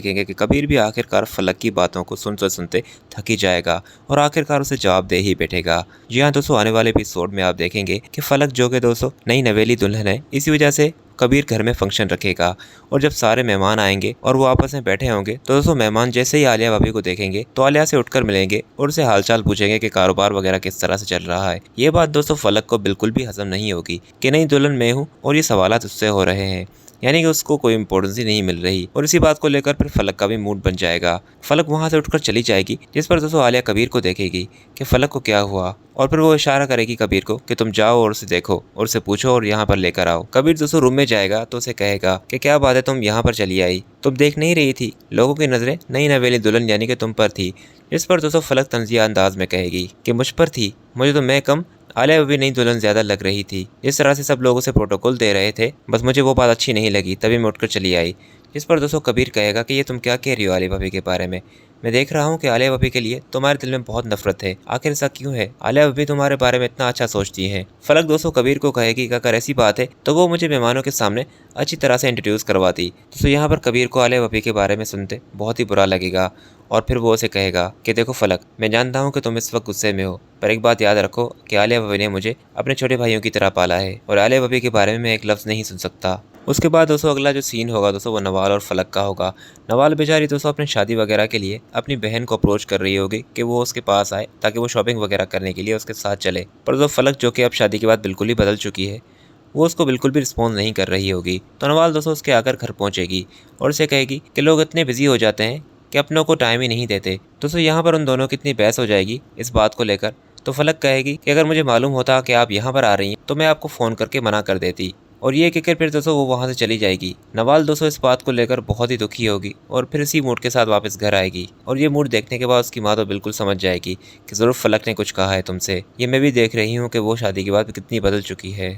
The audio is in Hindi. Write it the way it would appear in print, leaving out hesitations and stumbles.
देखेंगे कि कबीर भी आखिरकार फलक की बातों को सुनते सुनते थक ही जाएगा और आखिरकार उसे जवाब दे ही बैठेगा। जी हाँ दोस्तों, आने वाले एपिसोड में आप देखेंगे कि फलक जो कि दोस्तों नई नवेली दुल्हन है, इसी वजह से कबीर घर में फंक्शन रखेगा और जब सारे मेहमान आएंगे और वो आपस में बैठे होंगे तो दोस्तों मेहमान जैसे ही आलिया भाभी को देखेंगे तो आलिया से उठकर मिलेंगे और उसे हालचाल पूछेंगे कि कारोबार वगैरह किस तरह से चल रहा है। ये बात दोस्तों फलक को बिल्कुल भी हजम नहीं होगी कि नई दुल्हन मैं हूँ और ये सवालात उससे हो रहे हैं, यानी कि उसको कोई इंपॉर्टेंस ही नहीं मिल रही और इसी बात को लेकर फिर फलक का भी मूड बन जाएगा। फलक वहां से उठकर चली जाएगी, जिस पर दोस्तों आलिया कबीर को देखेगी कि फलक को क्या हुआ और फिर वो इशारा करेगी कबीर को कि तुम जाओ और उसे देखो और उसे पूछो और यहाँ पर लेकर आओ। कबीर दोस्तों रूम में जाएगा तो उसे कहेगा कि क्या बात है, तुम यहाँ पर चली आई, तुम देख नहीं रही थी, लोगों की नजरें नई नवेली दुल्हन यानी कि तुम पर थी। इस पर दोस्तों फलक तंजिया अंदाज में कहेगी कि मुझ पर थी, मुझे तो मैं कम, आलिया भी नई दुल्हन ज्यादा लग रही थी। जिस तरह से सब लोग उसे प्रोटोकॉल दे रहे थे, बस मुझे वो बात अच्छी नहीं लगी, तभी मैं उठकर चली आई। इस पर दोस्तों कबीर कहेगा कि ये तुम क्या कह रही हो आलिया भाभी के बारे में, मैं देख रहा हूँ कि आलिया भाभी के लिए तुम्हारे दिल में बहुत नफरत है, आखिर ऐसा क्यों है, आलिया भाभी तुम्हारे बारे में इतना अच्छा सोचती है। फलक दोस्तों कबीर को कहेगी कि अगर ऐसी बात है तो वो मुझे मेहमानों के सामने अच्छी तरह से इंट्रोड्यूस करवाती। दोस्तों यहाँ पर कबीर को आलिया भाभी के बारे में सुनते बहुत ही बुरा लगेगा और फिर वो उसे कहेगा कि देखो फलक, मैं जानता हूँ कि तुम इस वक्त गुस्से में हो, पर एक बात याद रखो कि आलिया भाभी ने मुझे अपने छोटे भाइयों की तरह पाला है और आलिया भाभी के बारे में मैं एक लफ्ज़ नहीं सुन सकता। उसके बाद दोस्तों अगला जो सीन होगा दोस्तों वो नवाल और फलक का होगा। नवाल बेचारी दोस्तों अपनी शादी वगैरह के लिए अपनी बहन को अप्रोच कर रही होगी कि वो उसके पास आए ताकि वो शॉपिंग वगैरह करने के लिए उसके साथ चले, पर दोस्तों फलक जो कि अब शादी के बाद बिल्कुल ही बदल चुकी है, वो उसको बिल्कुल भी रिस्पॉन्स नहीं कर रही होगी। तो नवाल दोस्तों उसके आकर घर पहुंचेगी और उसे कहेगी कि लोग इतने बिजी हो जाते हैं कि अपनों को टाइम ही नहीं देते। दोस्तों यहाँ पर उन दोनों की इतनी बहस हो जाएगी इस बात को लेकर। तो फलक कहेगी कि अगर मुझे मालूम होता कि आप यहाँ पर आ रही हैं तो मैं आपको फ़ोन करके मना कर देती, और ये कहकर फिर दोस्तों वो वहाँ से चली जाएगी। नवाल दोस्तों इस बात को लेकर बहुत ही दुखी होगी और फिर इसी मूड के साथ वापस घर आएगी और ये मूड देखने के बाद उसकी माँ तो बिल्कुल समझ जाएगी कि ज़रूर फलक ने कुछ कहा है तुमसे। ये मैं भी देख रही हूँ कि वो शादी के बाद कितनी बदल चुकी है।